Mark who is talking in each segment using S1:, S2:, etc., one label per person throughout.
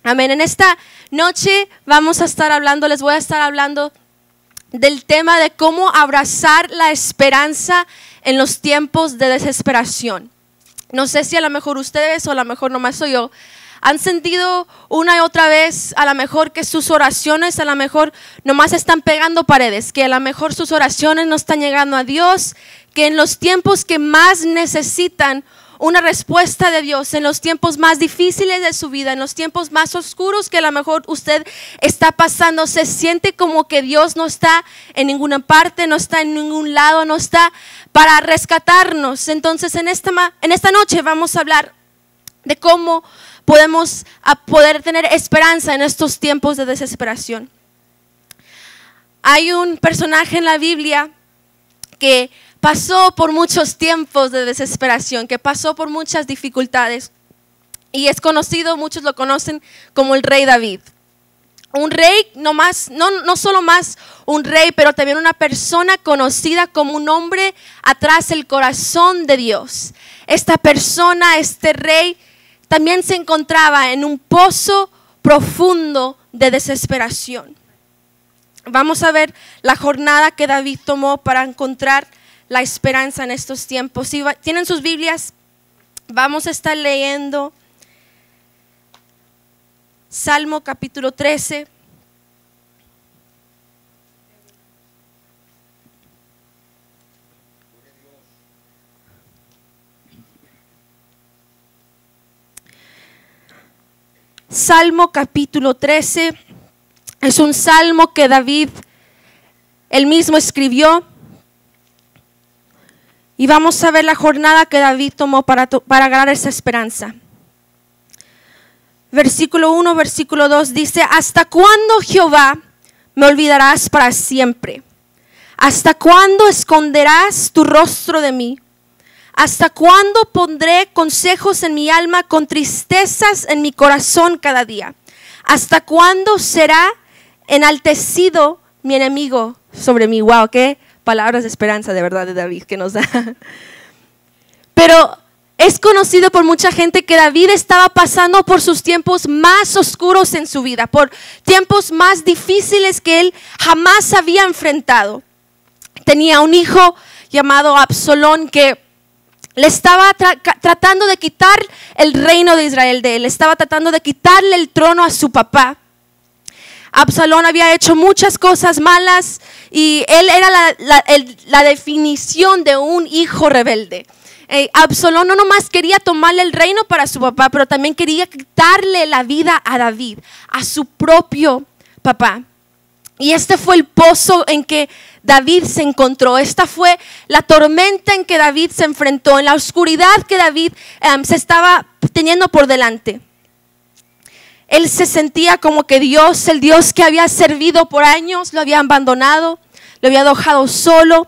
S1: Amén. En esta noche les voy a estar hablando del tema de cómo abrazar la esperanza en los tiempos de desesperación. No sé si a lo mejor ustedes o a lo mejor nomás soy yo, han sentido una y otra vez a lo mejor que sus oraciones a lo mejor nomás están pegando paredes, que a lo mejor sus oraciones no están llegando a Dios, que en los tiempos que más necesitan una respuesta de Dios, en los tiempos más difíciles de su vida, en los tiempos más oscuros que a lo mejor usted está pasando, se siente como que Dios no está en ninguna parte, no está en ningún lado, no está para rescatarnos. Entonces en esta noche vamos a hablar de cómo podemos poder tener esperanza en estos tiempos de desesperación. Hay un personaje en la Biblia que pasó por muchos tiempos de desesperación, que pasó por muchas dificultades y es conocido, muchos lo conocen como el rey David. Un rey, no solo más un rey, pero también una persona conocida como un hombre atrás del corazón de Dios. Esta persona, este rey, también se encontraba en un pozo profundo de desesperación. Vamos a ver la jornada que David tomó para encontrar la esperanza en estos tiempos. Si tienen sus Biblias, vamos a estar leyendo Salmo capítulo 13. Salmo capítulo 13 es un salmo que David él mismo escribió. Y vamos a ver la jornada que David tomó para ganar esa esperanza. Versículo 1, versículo 2 dice: ¿Hasta cuándo, Jehová, me olvidarás para siempre? ¿Hasta cuándo esconderás tu rostro de mí? ¿Hasta cuándo pondré consejos en mi alma con tristezas en mi corazón cada día? ¿Hasta cuándo será enaltecido mi enemigo sobre mí? Wow, qué palabras de esperanza de verdad de David que nos da. Pero es conocido por mucha gente que David estaba pasando por sus tiempos más oscuros en su vida, por tiempos más difíciles que él jamás había enfrentado. Tenía un hijo llamado Absalón que le estaba tratando de quitar el reino de Israel de él, estaba tratando de quitarle el trono a su papá. Absalón había hecho muchas cosas malas y él era la definición de un hijo rebelde. Absalón no nomás quería tomarle el reino para su papá, pero también quería quitarle la vida a David, a su propio papá. Y este fue el pozo en que David se encontró. Esta fue la tormenta en que David se enfrentó, en la oscuridad que David se estaba teniendo por delante. Él se sentía como que Dios, el Dios que había servido por años, lo había abandonado, lo había dejado solo,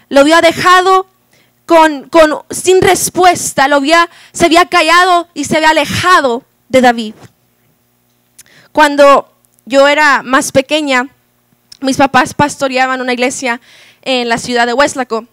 S1: lo había dejado sin respuesta, se había callado y se había alejado de David. Cuando yo era más pequeña, mis papás pastoreaban una iglesia en la ciudad de Weslaco.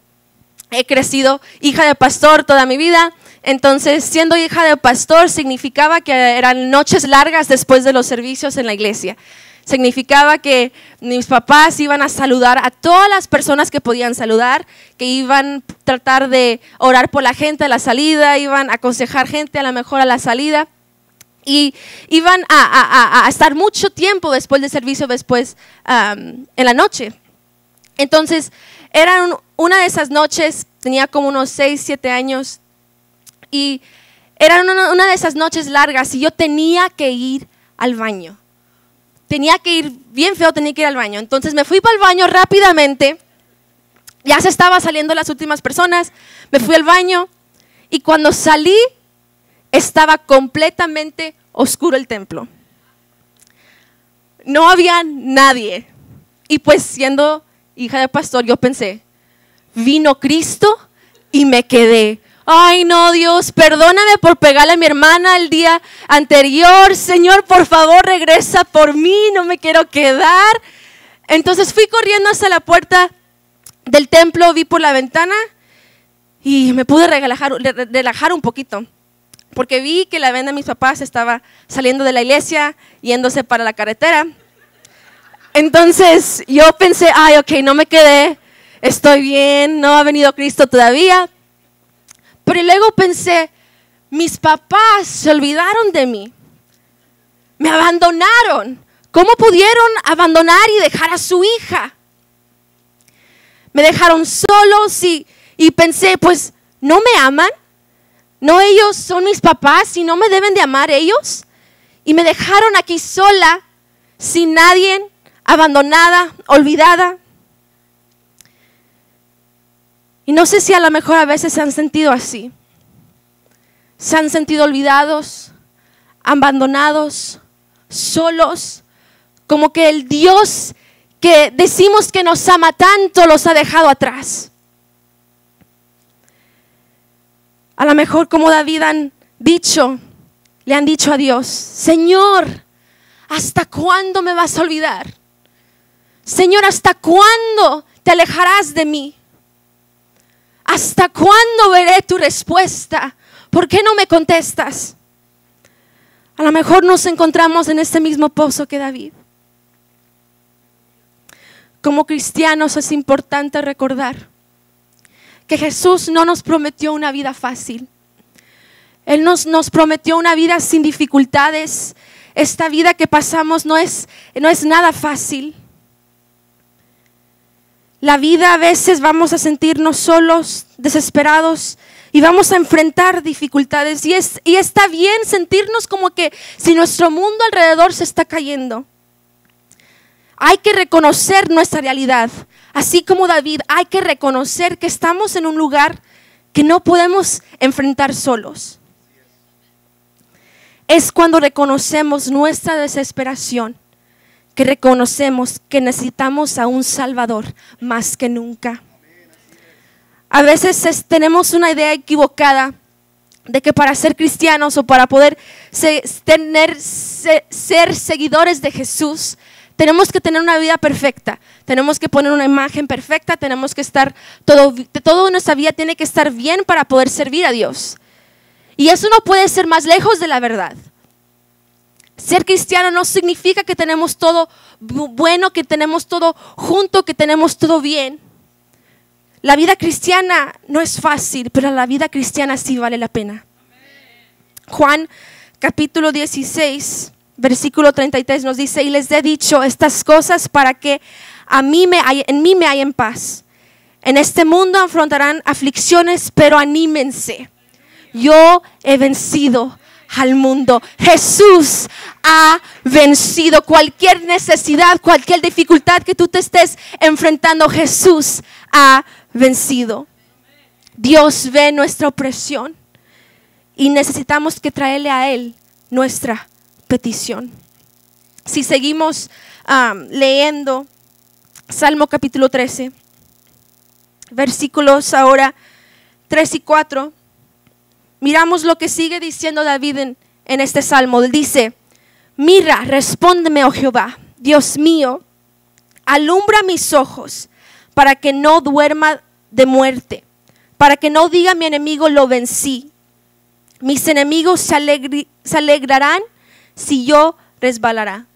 S1: He crecido hija de pastor toda mi vida. Entonces, siendo hija de pastor significaba que eran noches largas después de los servicios en la iglesia. Significaba que mis papás iban a saludar a todas las personas que podían saludar, que iban a tratar de orar por la gente a la salida, iban a aconsejar gente a lo mejor a la salida. Y iban a estar mucho tiempo después del servicio, en la noche. Entonces, era una de esas noches, tenía como unos 6, 7 años, y era una de esas noches largas y yo tenía que ir al baño. Tenía que ir, bien feo, tenía que ir al baño. Entonces me fui para el baño rápidamente, ya se estaban saliendo las últimas personas, me fui al baño y cuando salí, estaba completamente oscuro el templo. No había nadie. Y pues siendo hija de pastor, yo pensé, vino Cristo y me quedé. Ay no, Dios, perdóname por pegarle a mi hermana el día anterior. Señor, por favor, regresa por mí, no me quiero quedar. Entonces fui corriendo hasta la puerta del templo, vi por la ventana y me pude relajar un poquito. porque vi que la venda de mis papás estaba saliendo de la iglesia, yéndose para la carretera. Entonces yo pensé, ay, ok, no me quedé, estoy bien, no ha venido Cristo todavía. Pero luego pensé, mis papás se olvidaron de mí, me abandonaron. ¿Cómo pudieron abandonar y dejar a su hija? Me dejaron solos y pensé, pues, ¿no me aman? ¿No ellos son mis papás y no me deben de amar ellos? Y me dejaron aquí sola, sin nadie, abandonada, olvidada. Y no sé si a lo mejor a veces se han sentido así. Se han sentido olvidados, abandonados, solos, como que el Dios que decimos que nos ama tanto los ha dejado atrás. A lo mejor como David le han dicho a Dios, Señor, ¿hasta cuándo me vas a olvidar? Señor, ¿hasta cuándo te alejarás de mí? ¿Hasta cuándo veré tu respuesta? ¿Por qué no me contestas? A lo mejor nos encontramos en este mismo pozo que David. Como cristianos es importante recordar que Jesús no nos prometió una vida fácil. Él nos prometió una vida sin dificultades. Esta vida que pasamos no es nada fácil. La vida a veces vamos a sentirnos solos, desesperados y vamos a enfrentar dificultades. Y está bien sentirnos como que si nuestro mundo alrededor se está cayendo. Hay que reconocer nuestra realidad. Así como David, hay que reconocer que estamos en un lugar que no podemos enfrentar solos. Es cuando reconocemos nuestra desesperación, que reconocemos que necesitamos a un Salvador más que nunca. A veces tenemos una idea equivocada de que para ser cristianos o para poder ser seguidores de Jesús, tenemos que tener una vida perfecta, tenemos que poner una imagen perfecta, tenemos que estar, todo nuestra vida tiene que estar bien para poder servir a Dios. Y eso no puede ser más lejos de la verdad. Ser cristiano no significa que tenemos todo bueno, que tenemos todo junto, que tenemos todo bien. La vida cristiana no es fácil, pero la vida cristiana sí vale la pena. Juan capítulo 16, versículo 33 nos dice, y les he dicho estas cosas para que en mí me hallen paz. En este mundo afrontarán aflicciones, pero anímense. Yo he vencido al mundo. Jesús ha vencido cualquier necesidad, cualquier dificultad que tú te estés enfrentando. Jesús ha vencido. Dios ve nuestra opresión y necesitamos que traerle a Él nuestra petición. Si seguimos leyendo Salmo capítulo 13, versículos ahora 3 y 4, miramos lo que sigue diciendo David en este salmo. Él dice, mira, respóndeme, oh Jehová, Dios mío, alumbra mis ojos para que no duerma de muerte, para que no diga mi enemigo lo vencí. Mis enemigos se alegrarán si yo resbalará.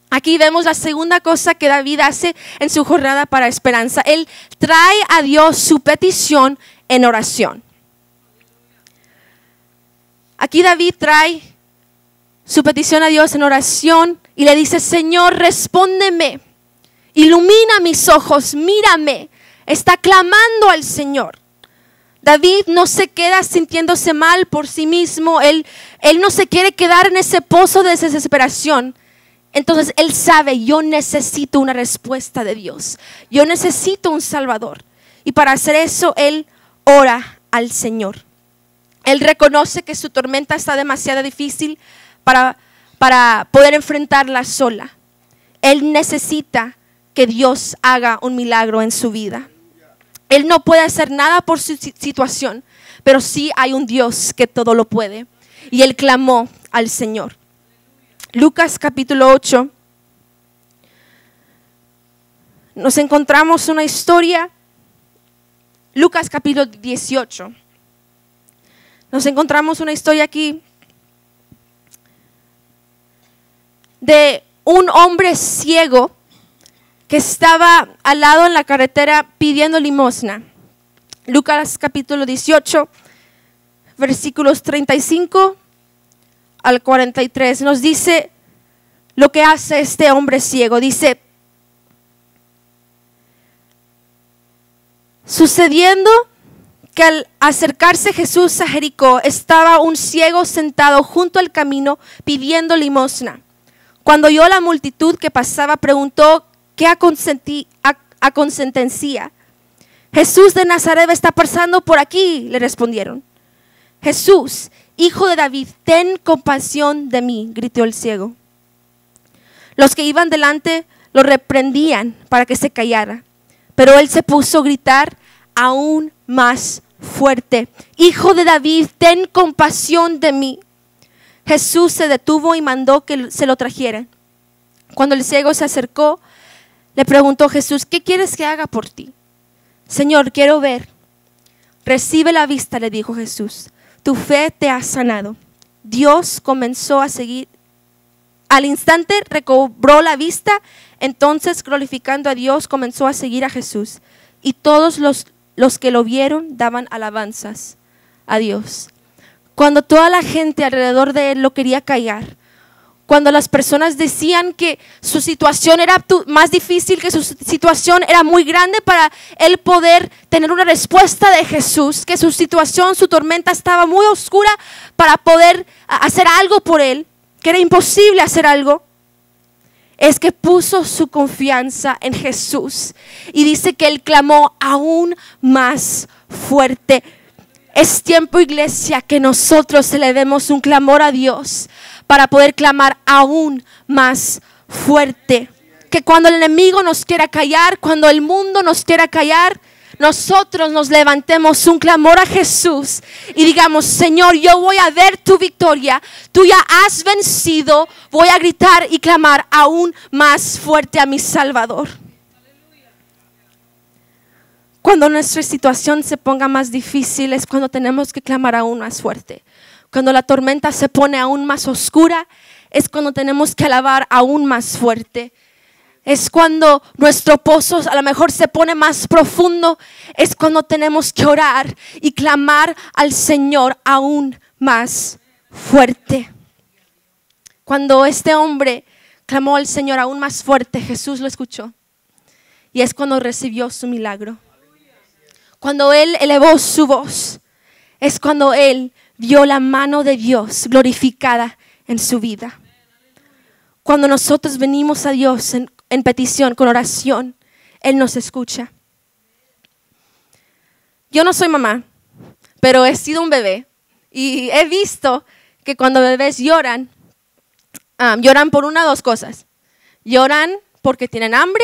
S1: Aquí vemos la segunda cosa que David hace en su jornada para esperanza. Él trae a Dios su petición en oración. Aquí David trae su petición a Dios en oración y le dice, Señor, respóndeme, ilumina mis ojos, mírame. Está clamando al Señor. David no se queda sintiéndose mal por sí mismo. Él no se quiere quedar en ese pozo de desesperación. Entonces él sabe, yo necesito una respuesta de Dios. Yo necesito un Salvador. Y para hacer eso, él ora al Señor. Él reconoce que su tormenta está demasiado difícil para poder enfrentarla sola. Él necesita que Dios haga un milagro en su vida. Él no puede hacer nada por su situación, pero sí hay un Dios que todo lo puede. Y él clamó al Señor. Lucas capítulo 8. Nos encontramos una historia. Lucas capítulo 18. nos encontramos una historia aquí de un hombre ciego que estaba al lado en la carretera pidiendo limosna. Lucas capítulo 18, versículos 35 al 43, nos dice lo que hace este hombre ciego. Dice: sucediendo que al acercarse Jesús a Jericó, estaba un ciego sentado junto al camino pidiendo limosna. Cuando oyó la multitud que pasaba, preguntó qué acontecía. Jesús de Nazaret está pasando por aquí, le respondieron. Jesús, hijo de David, ten compasión de mí, gritó el ciego. Los que iban delante lo reprendían para que se callara, pero él se puso a gritar aún más fuerte: Hijo de David, ten compasión de mí. Jesús se detuvo y mandó que se lo trajeran. Cuando el ciego se acercó, le preguntó Jesús: ¿qué quieres que haga por ti? Señor, quiero ver. Recibe la vista, le dijo Jesús. Tu fe te ha sanado. Dios comenzó a seguir. Al instante recobró la vista. Entonces, glorificando a Dios, comenzó a seguir a Jesús. Y todos los que lo vieron daban alabanzas a Dios. Cuando toda la gente alrededor de él lo quería callar, cuando las personas decían que su situación era más difícil, que su situación era muy grande para él poder tener una respuesta de Jesús, que su situación, su tormenta estaba muy oscura para poder hacer algo por él, que era imposible hacer algo, es que puso su confianza en Jesús. Y dice que él clamó aún más fuerte. Es tiempo, iglesia, que nosotros elevemos un clamor a Dios para poder clamar aún más fuerte. Que cuando el enemigo nos quiera callar, cuando el mundo nos quiera callar, nosotros nos levantemos un clamor a Jesús y digamos: Señor, yo voy a ver tu victoria, tú ya has vencido, voy a gritar y clamar aún más fuerte a mi Salvador. Cuando nuestra situación se ponga más difícil es cuando tenemos que clamar aún más fuerte. Cuando la tormenta se pone aún más oscura es cuando tenemos que alabar aún más fuerte. Es cuando nuestro pozo a lo mejor se pone más profundo. Es cuando tenemos que orar y clamar al Señor aún más fuerte. Cuando este hombre clamó al Señor aún más fuerte, Jesús lo escuchó. Y es cuando recibió su milagro. Cuando él elevó su voz, es cuando él vio la mano de Dios glorificada en su vida. Cuando nosotros venimos a Dios en petición, con oración, Él nos escucha. Yo no soy mamá, pero he sido un bebé y he visto que cuando bebés lloran, lloran por una o dos cosas. Lloran porque tienen hambre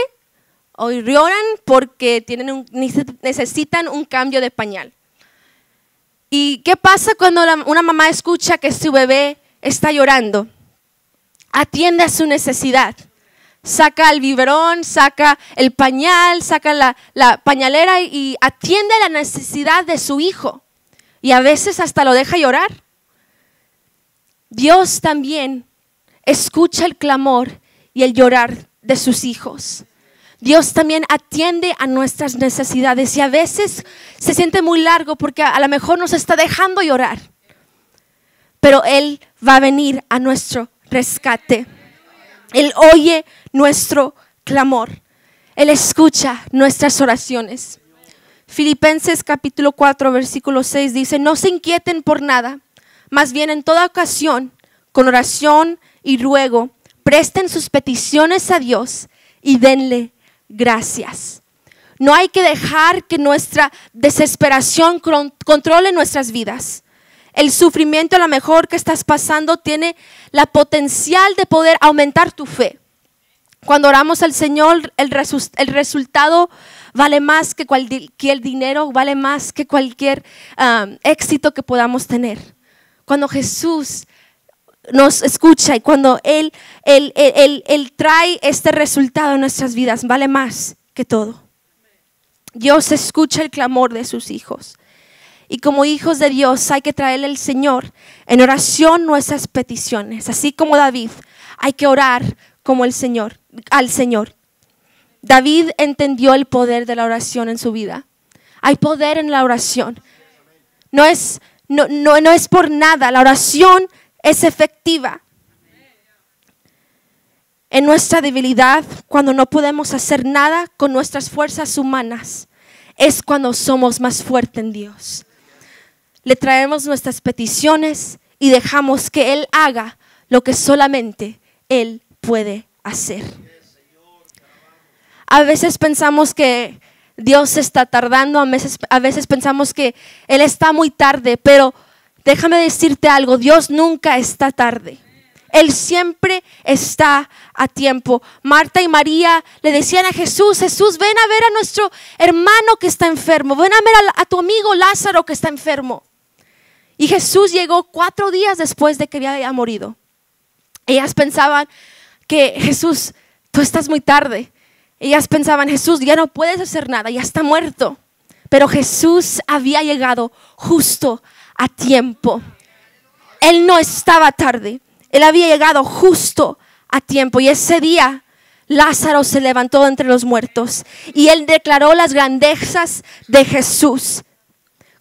S1: o lloran porque necesitan un cambio de pañal. ¿Y qué pasa cuando una mamá escucha que su bebé está llorando? Atiende a su necesidad. Saca el biberón, saca el pañal, saca la pañalera y atiende a la necesidad de su hijo. Y a veces hasta lo deja llorar. Dios también escucha el clamor y el llorar de sus hijos. Dios también atiende a nuestras necesidades y a veces se siente muy largo porque a lo mejor nos está dejando llorar. Pero Él va a venir a nuestro rescate. Él oye nuestro clamor. Él escucha nuestras oraciones. Filipenses capítulo 4 versículo 6 dice: no se inquieten por nada, más bien en toda ocasión, con oración y ruego, presten sus peticiones a Dios y denle gracias. No hay que dejar que nuestra desesperación controle nuestras vidas. El sufrimiento a lo mejor que estás pasando tiene la potencial de poder aumentar tu fe. Cuando oramos al Señor, el resultado vale más que el dinero, vale más que cualquier éxito que podamos tener. Cuando Jesús nos escucha y cuando Él trae este resultado en nuestras vidas, vale más que todo. Dios escucha el clamor de sus hijos. Y como hijos de Dios hay que traerle al Señor en oración nuestras peticiones. Así como David, hay que orar como el Señor, al Señor. David entendió el poder de la oración en su vida. Hay poder en la oración. No es por nada. La oración es efectiva. En nuestra debilidad, cuando no podemos hacer nada con nuestras fuerzas humanas, es cuando somos más fuertes en Dios. Le traemos nuestras peticiones y dejamos que Él haga lo que solamente Él puede hacer. A veces pensamos que Dios está tardando, a veces pensamos que Él está muy tarde, pero déjame decirte algo, Dios nunca está tarde. Él siempre está a tiempo. Marta y María le decían a Jesús, Jesús, ven a ver a nuestro hermano que está enfermo, ven a ver a tu amigo Lázaro que está enfermo. Y Jesús llegó 4 días después de que había morido. Ellas pensaban que Jesús, tú estás muy tarde. Ellas pensaban, Jesús, ya no puedes hacer nada, ya está muerto. Pero Jesús había llegado justo a tiempo. Él no estaba tarde. Él había llegado justo a tiempo. Y ese día Lázaro se levantó entre los muertos. Y él declaró las grandezas de Jesús.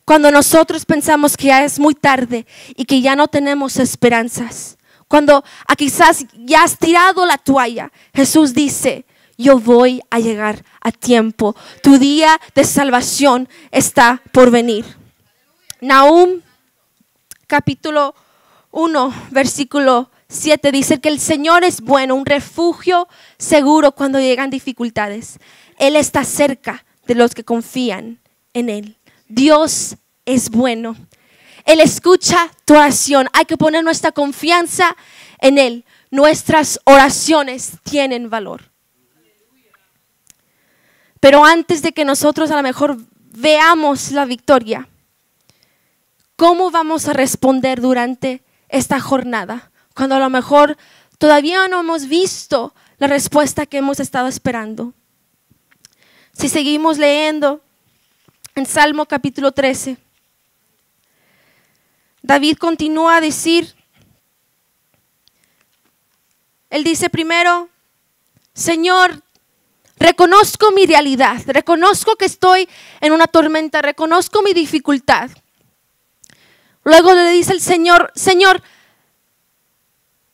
S1: Cuando nosotros pensamos que ya es muy tarde y que ya no tenemos esperanzas. Cuando quizás ya has tirado la toalla. Jesús dice, yo voy a llegar a tiempo. Tu día de salvación está por venir. Nahum, capítulo 1, versículo 7 dice que el Señor es bueno, un refugio seguro cuando llegan dificultades. Él está cerca de los que confían en Él. Dios es bueno. Él escucha tu oración. Hay que poner nuestra confianza en Él. Nuestras oraciones tienen valor. Pero antes de que nosotros a lo mejor veamos la victoria, ¿cómo vamos a responder durante esta jornada? Cuando a lo mejor todavía no hemos visto la respuesta que hemos estado esperando. Si seguimos leyendo en Salmo capítulo 13, David continúa a decir, él dice primero, Señor, reconozco mi realidad, reconozco que estoy en una tormenta, reconozco mi dificultad. Luego le dice el Señor, Señor,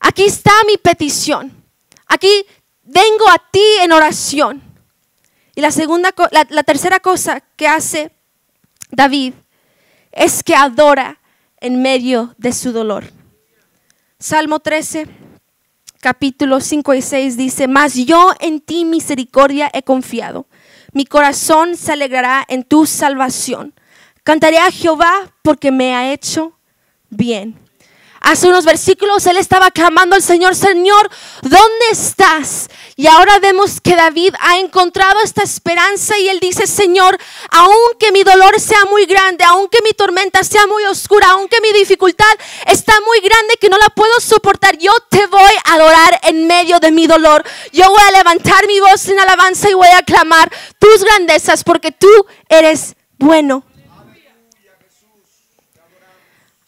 S1: aquí está mi petición. Aquí vengo a ti en oración. Y la tercera cosa que hace David es que adora en medio de su dolor. Salmo 13, capítulos 5 y 6 dice, mas yo en ti misericordia he confiado. Mi corazón se alegrará en tu salvación. Cantaré a Jehová porque me ha hecho bien. Hace unos versículos él estaba clamando al Señor, Señor, ¿dónde estás? Y ahora vemos que David ha encontrado esta esperanza y él dice, Señor, aunque mi dolor sea muy grande, aunque mi tormenta sea muy oscura, aunque mi dificultad está muy grande que no la puedo soportar, yo te voy a adorar en medio de mi dolor. Yo voy a levantar mi voz en alabanza y voy a clamar tus grandezas porque tú eres bueno.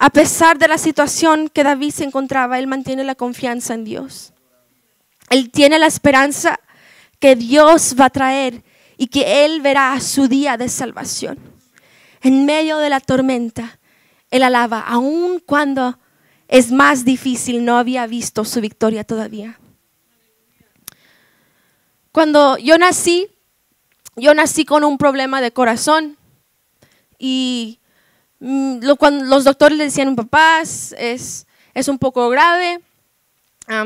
S1: A pesar de la situación que David se encontraba, él mantiene la confianza en Dios. Él tiene la esperanza que Dios va a traer y que él verá su día de salvación. En medio de la tormenta, él alaba, aun cuando es más difícil, no había visto su victoria todavía. Cuando yo nací con un problema de corazón y cuando los doctores le decían, papá, es un poco grave,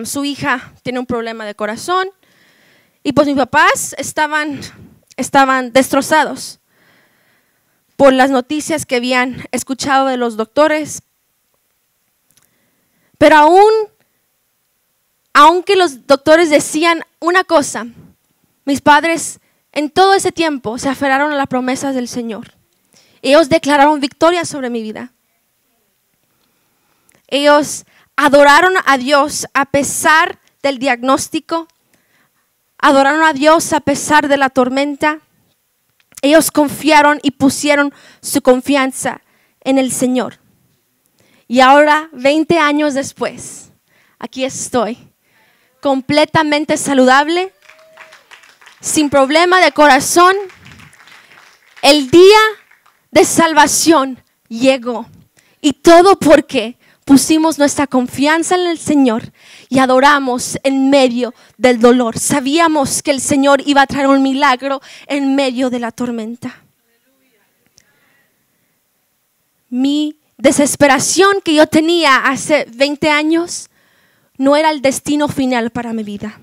S1: su hija tiene un problema de corazón. Y pues mis papás estaban destrozados por las noticias que habían escuchado de los doctores. Pero aunque los doctores decían una cosa, mis padres en todo ese tiempo se aferraron a las promesas del Señor. Ellos declararon victoria sobre mi vida. Ellos adoraron a Dios a pesar del diagnóstico. Adoraron a Dios a pesar de la tormenta. Ellos confiaron y pusieron su confianza en el Señor. Y ahora, 20 años después, aquí estoy, completamente saludable, sin problema de corazón. El día de salvación llegó. Y todo porque pusimos nuestra confianza en el Señor y adoramos en medio del dolor. Sabíamos que el Señor iba a traer un milagro en medio de la tormenta. Mi desesperación que yo tenía hace 20 años no era el destino final para mi vida.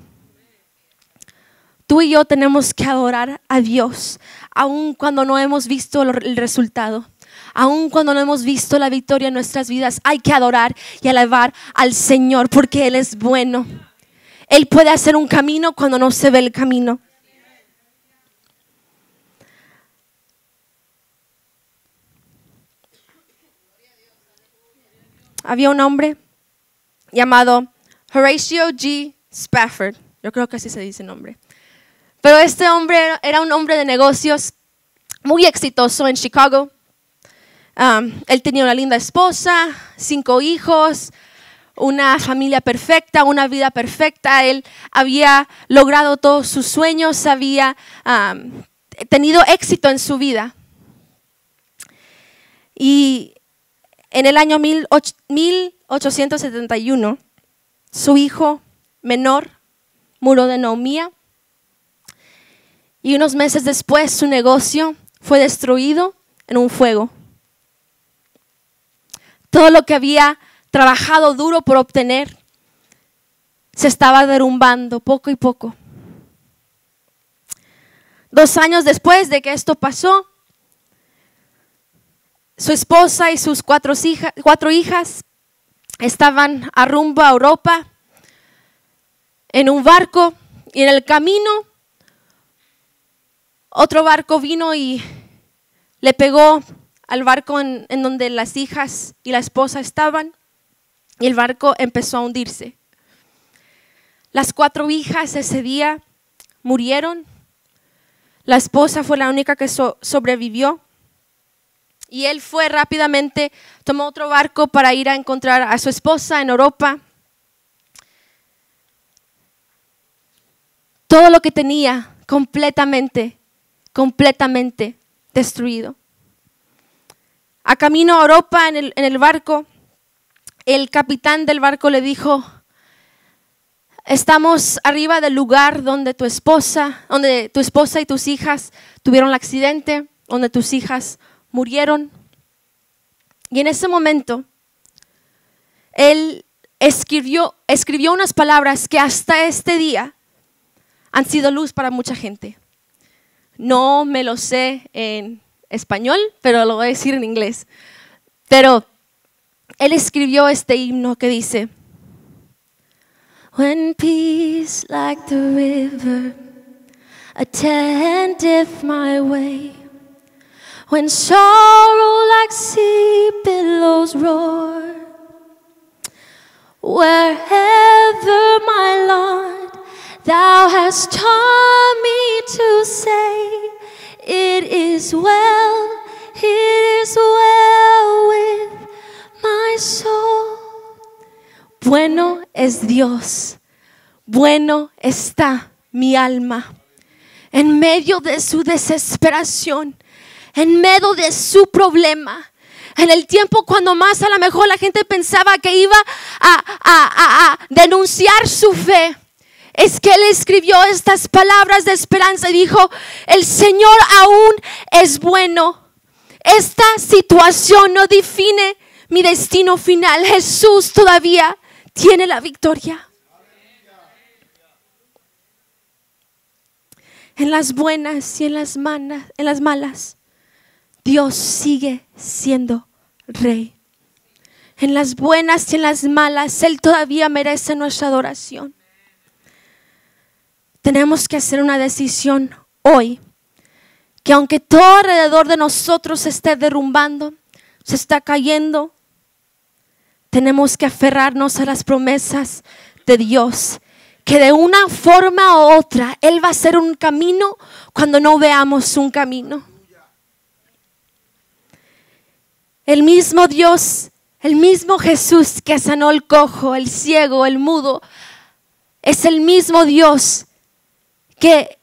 S1: Tú y yo tenemos que adorar a Dios, aun cuando no hemos visto el resultado. Aun cuando no hemos visto la victoria en nuestras vidas, hay que adorar y alabar al Señor porque Él es bueno. Él puede hacer un camino cuando no se ve el camino. Había un hombre llamado Horatio G. Spafford. Yo creo que así se dice el nombre. Pero este hombre era un hombre de negocios muy exitoso en Chicago. Él tenía una linda esposa, 5 hijos, una familia perfecta, una vida perfecta. Él había logrado todos sus sueños, había tenido éxito en su vida. Y en el año 1871, su hijo menor murió de neumonía. Y unos meses después su negocio fue destruido en un fuego. Todo lo que había trabajado duro por obtener se estaba derrumbando poco y poco. 2 años después de que esto pasó, su esposa y sus 4 hijas estaban a rumbo a Europa en un barco, y en el camino otro barco vino y le pegó al barco en donde las hijas y la esposa estaban, y el barco empezó a hundirse. Las 4 hijas ese día murieron. La esposa fue la única que sobrevivió. Y él fue rápidamente, tomó otro barco para ir a encontrar a su esposa en Europa. Todo lo que tenía completamente destruido. A camino a Europa en el barco, el capitán del barco le dijo: estamos arriba del lugar donde tu esposa y tus hijas tuvieron el accidente, donde tus hijas murieron. Y en ese momento él escribió unas palabras que hasta este día han sido luz para mucha gente. No me lo sé en español, pero lo voy a decir en inglés. Pero él escribió este himno que dice: When peace like the river attendeth my way, when sorrow like sea billows roar, wherever my Lord thou hast taught me to say, it is well with my soul. Bueno es Dios, bueno está mi alma. En medio de su desesperación, en medio de su problema, en el tiempo cuando más a lo mejor la gente pensaba que iba a denunciar su fe, es que él escribió estas palabras de esperanza y dijo: el Señor aún es bueno. Esta situación no define mi destino final. Jesús todavía tiene la victoria. En las buenas y en las malas, Dios sigue siendo Rey. En las buenas y en las malas, Él todavía merece nuestra adoración. Tenemos que hacer una decisión hoy, que aunque todo alrededor de nosotros se esté derrumbando, se está cayendo, tenemos que aferrarnos a las promesas de Dios, que de una forma u otra Él va a hacer un camino cuando no veamos un camino. El mismo Dios, el mismo Jesús que sanó el cojo, el ciego, el mudo, es el mismo Dios que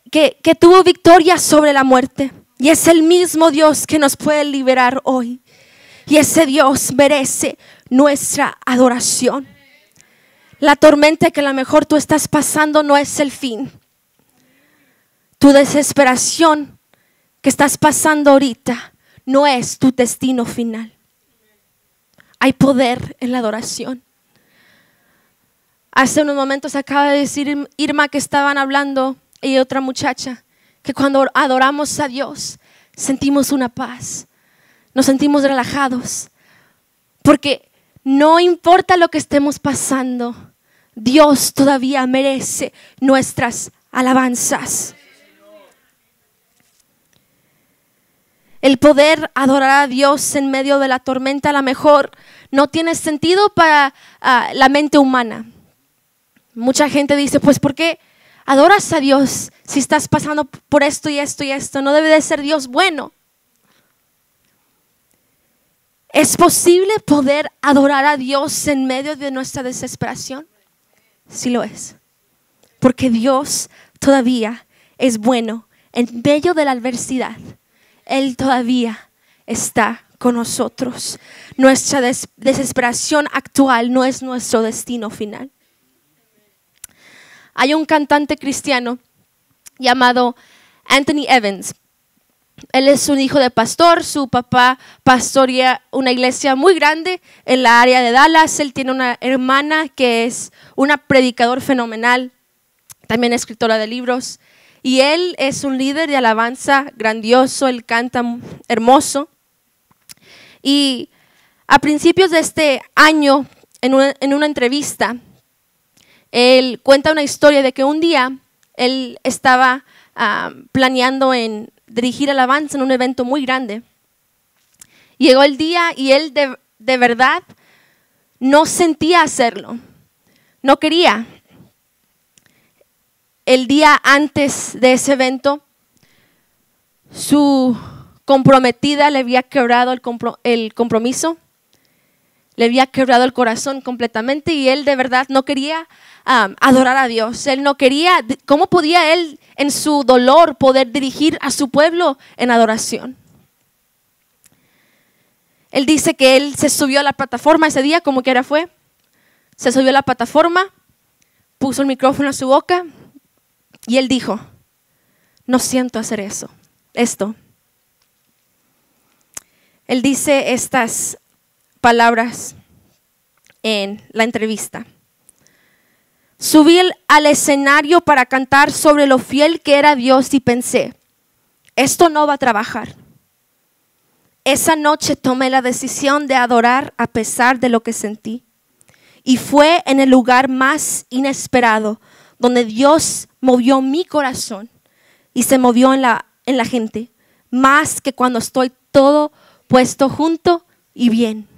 S1: tuvo victoria sobre la muerte. Y es el mismo Dios que nos puede liberar hoy. Y ese Dios merece nuestra adoración. La tormenta que a lo mejor tú estás pasando no es el fin. Tu desesperación que estás pasando ahorita no es tu destino final. Hay poder en la adoración. Hace unos momentos acaba de decir Irma que estaban hablando, y otra muchacha, que cuando adoramos a Dios sentimos una paz, nos sentimos relajados, porque no importa lo que estemos pasando, Dios todavía merece nuestras alabanzas. El poder adorar a Dios en medio de la tormenta a lo mejor no tiene sentido para la mente humana. Mucha gente dice, pues ¿por qué adoras a Dios si estás pasando por esto y esto y esto? No debe de ser Dios bueno. ¿Es posible poder adorar a Dios en medio de nuestra desesperación? Sí lo es. Porque Dios todavía es bueno en medio de la adversidad. Él todavía está con nosotros. Nuestra desesperación actual no es nuestro destino final. Hay un cantante cristiano llamado Anthony Evans. Él es un hijo de pastor. Su papá pastorea una iglesia muy grande en la área de Dallas. Él tiene una hermana que es una predicador fenomenal, también escritora de libros. Y él es un líder de alabanza grandioso. Él canta hermoso. Y a principios de este año, en una entrevista, él cuenta una historia de que un día él estaba planeando en dirigir alabanza en un evento muy grande. Llegó el día y él de verdad no sentía hacerlo, no quería. El día antes de ese evento, su comprometida le había quebrado el compromiso, le había quebrado el corazón completamente y él de verdad no quería adorar a Dios. Él no quería. ¿Cómo podía él en su dolor poder dirigir a su pueblo en adoración? Él dice que él se subió a la plataforma ese día, como quiera fue. Se subió a la plataforma, puso el micrófono a su boca y él dijo, no siento hacer esto. Él dice estas palabras en la entrevista. Subí al escenario para cantar sobre lo fiel que era Dios y pensé, esto no va a trabajar. Esa noche tomé la decisión de adorar a pesar de lo que sentí. Y fue en el lugar más inesperado donde Dios movió mi corazón y se movió en la gente, más que cuando estoy todo puesto junto y bien.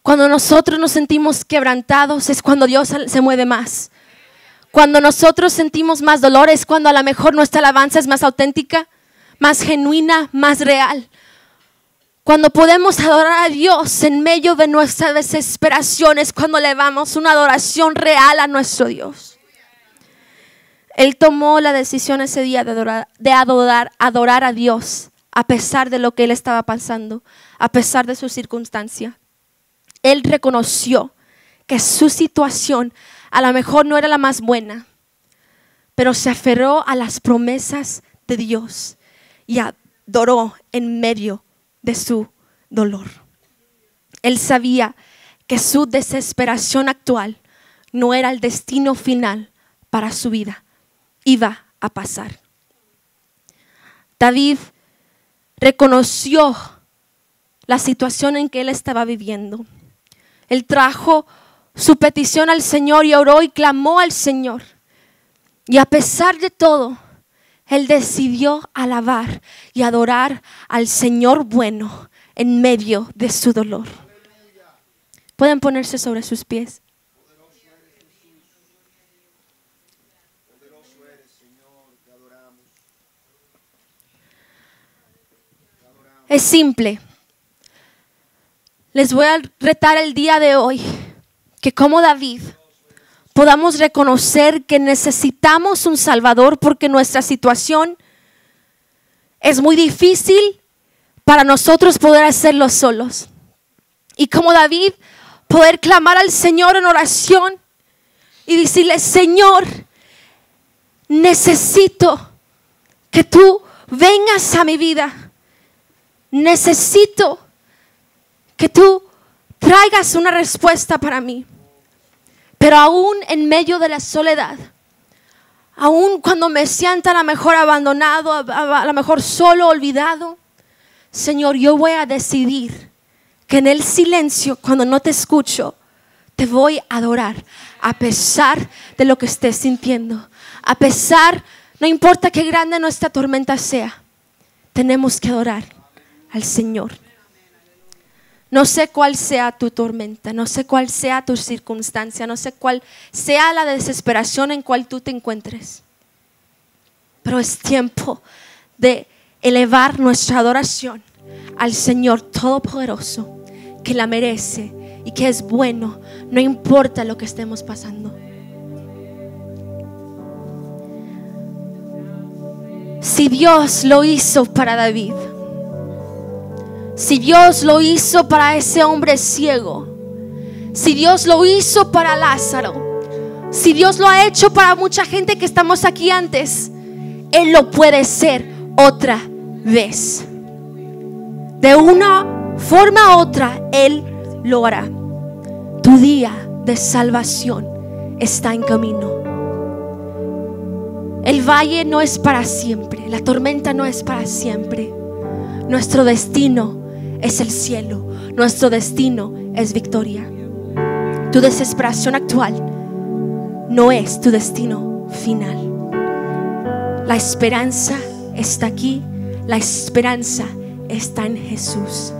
S1: Cuando nosotros nos sentimos quebrantados es cuando Dios se mueve más. Cuando nosotros sentimos más dolor es cuando a lo mejor nuestra alabanza es más auténtica, más genuina, más real. Cuando podemos adorar a Dios en medio de nuestra desesperación es cuando elevamos una adoración real a nuestro Dios. Él tomó la decisión ese día de adorar a Dios a pesar de lo que él estaba pasando, a pesar de su circunstancia. Él reconoció que su situación a lo mejor no era la más buena, pero se aferró a las promesas de Dios y adoró en medio de su dolor. Él sabía que su desesperación actual no era el destino final para su vida, iba a pasar. David reconoció la situación en que él estaba viviendo. Él trajo su petición al Señor y oró y clamó al Señor. Y a pesar de todo, él decidió alabar y adorar al Señor bueno en medio de su dolor. Pueden ponerse sobre sus pies. Es simple. les voy a retar el día de hoy que como David podamos reconocer que necesitamos un Salvador porque nuestra situación es muy difícil para nosotros poder hacerlo solos. Y como David, poder clamar al Señor en oración y decirle: Señor, necesito que tú vengas a mi vida. Necesito que tú traigas una respuesta para mí. Pero aún en medio de la soledad, aún cuando me sienta a lo mejor abandonado, a lo mejor solo, olvidado, Señor, yo voy a decidir que en el silencio, cuando no te escucho, te voy a adorar a pesar de lo que estés sintiendo. A pesar, no importa qué grande nuestra tormenta sea, tenemos que adorar al Señor. No sé cuál sea tu tormenta, no sé cuál sea tu circunstancia, no sé cuál sea la desesperación en cual tú te encuentres. Pero es tiempo de elevar nuestra adoración al Señor Todopoderoso, que la merece y que es bueno, no importa lo que estemos pasando. Si Dios lo hizo para David, si Dios lo hizo para ese hombre ciego, si Dios lo hizo para Lázaro, si Dios lo ha hecho para mucha gente que estamos aquí antes, Él lo puede hacer otra vez. De una forma u otra, Él lo hará. Tu día de salvación está en camino. El valle no es para siempre, la tormenta no es para siempre. Nuestro destino es el cielo, nuestro destino es victoria. Tu desesperación actual no es tu destino final. La esperanza está aquí, la esperanza está en Jesús.